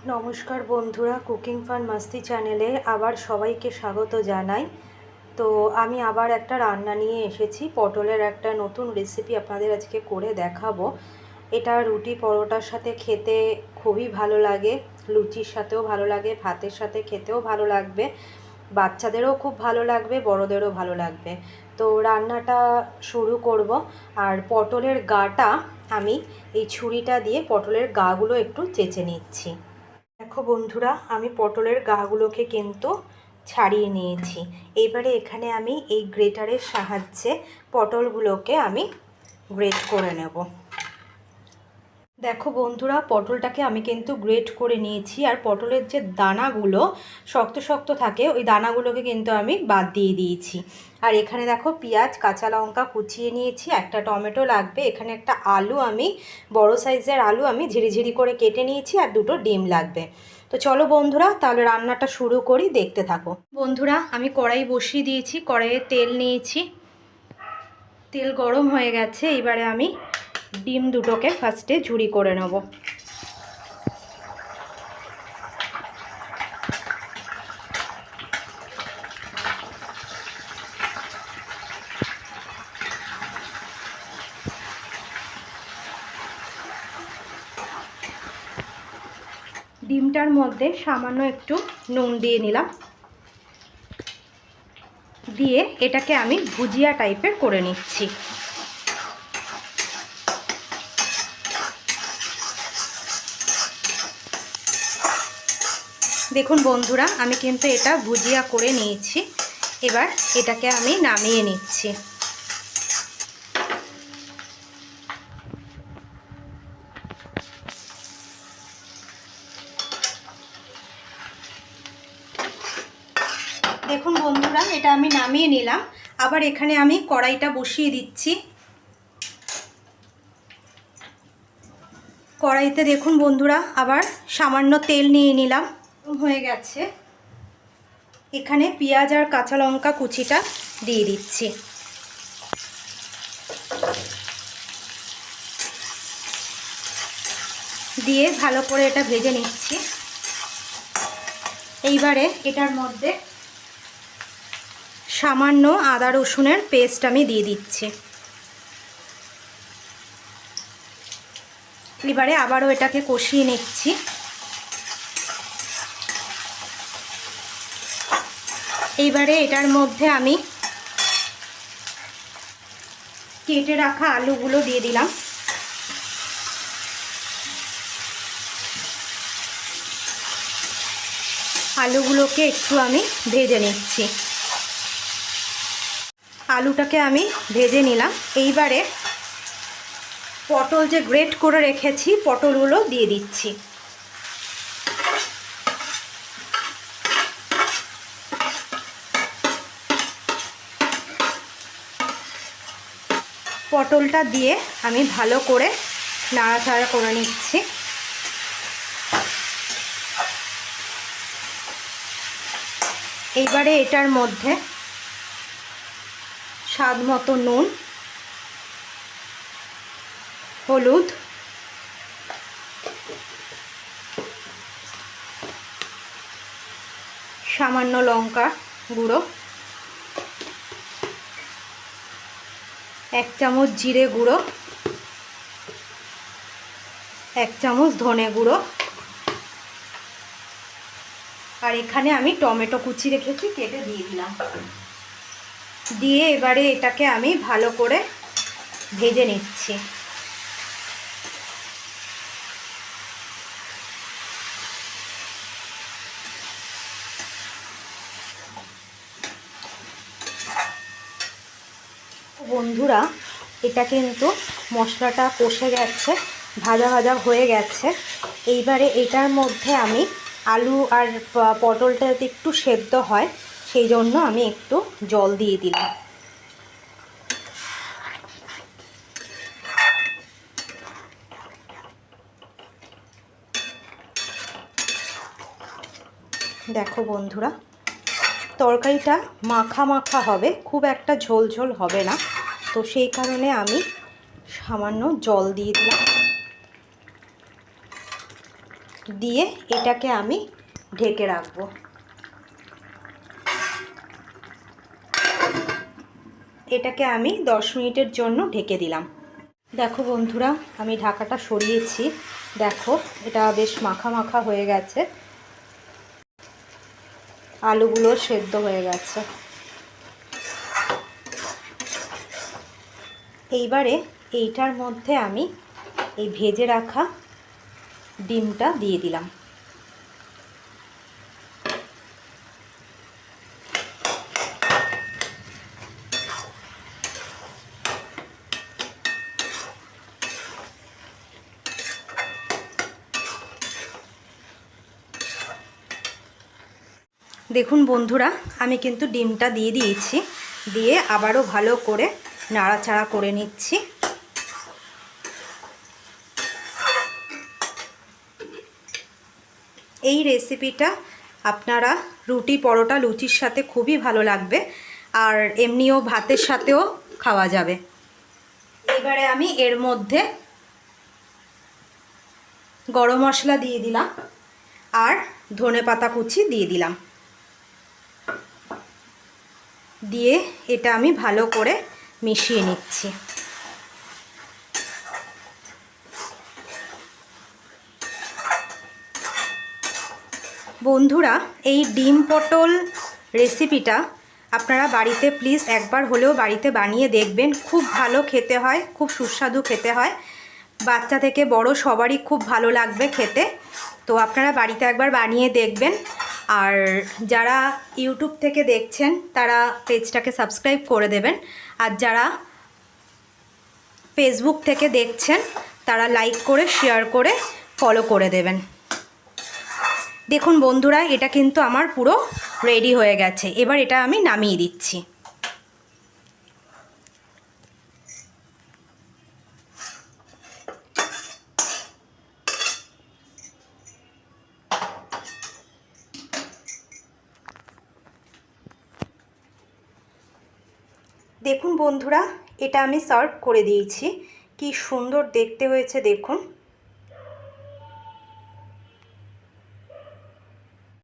নমস্কার বন্ধুরা, cooking fun মাস্তি চ্যানেলে আবার সবাইকে স্বাগত জানাই। তো আমি আবার একটা রান্না নিয়ে এসেছি। পটলের একটা নতুন রেসিপি আপনাদের আজকে করে দেখাবো। এটা রুটি পরোটার সাথে খেতে খুবই ভালো লাগে, লুচির সাথেও ভালো লাগে, ভাতের সাথে খেতেও ভালো লাগবে, বাচ্চাদেরও খুব ভালো লাগবে, বড়দেরও ভালো লাগবে। তো রান্নাটা শুরু করব। আর পটলের গাটা আমি এই ছুরিটা দিয়ে পটলের গাগুলো একটু চেঁচে নিচ্ছি। দেখো বন্ধুরা, আমি পটলের গাগুলোকে কিন্তু ছাড়িয়ে নিয়েছি। এবারে এখানে আমি এই গ্রেটারের সাহায্যে পটলগুলোকে আমি গ্রেট করে নেব। দেখো বন্ধুরা, পটলটাকে আমি কিন্তু গ্রেট করে নিয়েছি। আর পটলের যে দানাগুলো শক্ত শক্ত থাকে, ওই দানাগুলোকে কিন্তু আমি বাদ দিয়ে দিয়েছি। আর এখানে দেখো পেঁয়াজ, কাঁচা লঙ্কা কুচিয়ে নিয়েছি, একটা টমেটো লাগবে, এখানে একটা আলু, আমি বড় সাইজের আলু আমি ঝিরিঝিরি করে কেটে নিয়েছি, আর দুটো ডিম লাগবে। তো চলো বন্ধুরা, তাহলে রান্নাটা শুরু করি, দেখতে থাকো। বন্ধুরা, আমি কড়াই বসিয়ে দিয়েছি, কড়াইয়ে তেল নিয়েছি, তেল গরম হয়ে গেছে। এবারে আমি ডিম দুটোকে ফার্স্টে ঝুরি করে নেব। ডিমটার মধ্যে সামান্য একটু নুন দিয়ে নিলাম, দিয়ে এটাকে আমি ভুজিয়া টাইপের করে নিচ্ছি। দেখুন বন্ধুরা, আমি কিন্তু এটা ভুজিয়া করে নিয়েছি। এবার এটাকে আমি নামিয়ে নিচ্ছি। দেখুন বন্ধুরা, এটা আমি নামিয়ে নিলাম। আবার এখানে আমি কড়াইটা বসিয়ে দিচ্ছি। কড়াইতে দেখুন বন্ধুরা, আবার সামান্য তেল নিয়ে নিলাম, হয়ে গেছে। এখানে পেঁয়াজ আর কাঁচা লঙ্কা কুচিটা দিয়ে দিচ্ছি। দিয়ে ভালো করে এটা ভেজে নিচ্ছি। এইবারে এটার মধ্যে সামান্য আদা রসুনের পেস্ট আমি দিয়ে দিচ্ছি। এবারে আবারও এটাকে কষিয়ে নিচ্ছি। এইবারে এটার মধ্যে আমি কেটে রাখা আলুগুলো দিয়ে দিলাম। আলুগুলোকে একটু আমি ভেজে নিচ্ছি। আলুটাকে আমি ভেজে নিলাম। এইবারে পটল যে গ্রেট করে রেখেছি, পটলগুলো দিয়ে দিচ্ছি। পটলটা দিয়ে আমি ভালো করে নাড়াচাড়া করে নিচ্ছি। এইবারে এটার মধ্যে স্বাদ মতো নুন, হলুদ, সামান্য লঙ্কা গুঁড়ো, 1 চামচ জিরে গুঁড়ো, 1 চামচ ধনে গুঁড়ো, আর এখানে আমি টমেটো কুচি রেখেছি, কেটে দিয়ে দিলাম। দিয়ে এবারে এটাকে আমি ভালো করে ভেজে নিচ্ছি। বন্ধুরা, এটা কিন্তু মশলাটা কষে গেছে, ভাজা ভাজা হয়ে গেছে। এইবারে এটার মধ্যে আমি আলু আর পটলটা যাতে একটু সেদ্ধ হয়, সেই জন্য আমি একটু জল দিয়ে দিলাম। দেখো বন্ধুরা, তরকারিটা মাখা মাখা হবে, খুব একটা ঝোল ঝোল হবে না। তো সেই কারণে আমি সামান্য জল দিয়ে দিলাম। দিয়ে এটাকে আমি ঢেকে রাখবো। এটাকে আমি 10 মিনিটের জন্য ঢেকে দিলাম। দেখো বন্ধুরা, আমি ঢাকাটা সরিয়েছি। দেখো এটা বেশ মাখা মাখা হয়ে গেছে, আলুগুলো সেদ্ধ হয়ে গেছে। এইবারে এইটার মধ্যে আমি এই ভেজে রাখা ডিমটা দিয়ে দিলাম। দেখুন বন্ধুরা, আমি কিন্তু ডিমটা দিয়ে দিয়েছি, দিয়ে আবারও ভালো করে নাড়াচাড়া করে নিচ্ছি। এই রেসিপিটা আপনারা রুটি, পরোটা, লুচির সাথে খুবই ভালো লাগবে, আর এমনিও ভাতের সাথেও খাওয়া যাবে। এবারে আমি এর মধ্যে গরম মশলা দিয়ে দিলাম আর ধনেপাতা কুচি দিয়ে দিলাম। দিয়ে এটা আমি ভালো করে মিশিয়ে নিচ্ছি। বন্ধুরা, এই ডিম পটল রেসিপিটা আপনারা বাড়িতে প্লিজ একবার হলেও বাড়িতে বানিয়ে দেখবেন। খুব ভালো খেতে হয়, খুব সুস্বাদু খেতে হয়, বাচ্চা থেকে বড় সবারই খুব ভালো লাগবে খেতে। তো আপনারা বাড়িতে একবার বানিয়ে দেখবেন। আর যারা ইউটিউব থেকে দেখছেন তারা পেজটাকে সাবস্ক্রাইব করে দেবেন, আর যারা ফেসবুক থেকে দেখছেন তারা লাইক করে, শেয়ার করে, ফলো করে দেবেন। দেখুন বন্ধুরা, এটা কিন্তু আমার পুরো রেডি হয়ে গেছে। এবার এটা আমি নামিয়ে দিচ্ছি। দেখুন বন্ধুরা, এটা আমি সার্ভ করে দিয়েছি। কি সুন্দর দেখতে হয়েছে দেখুন।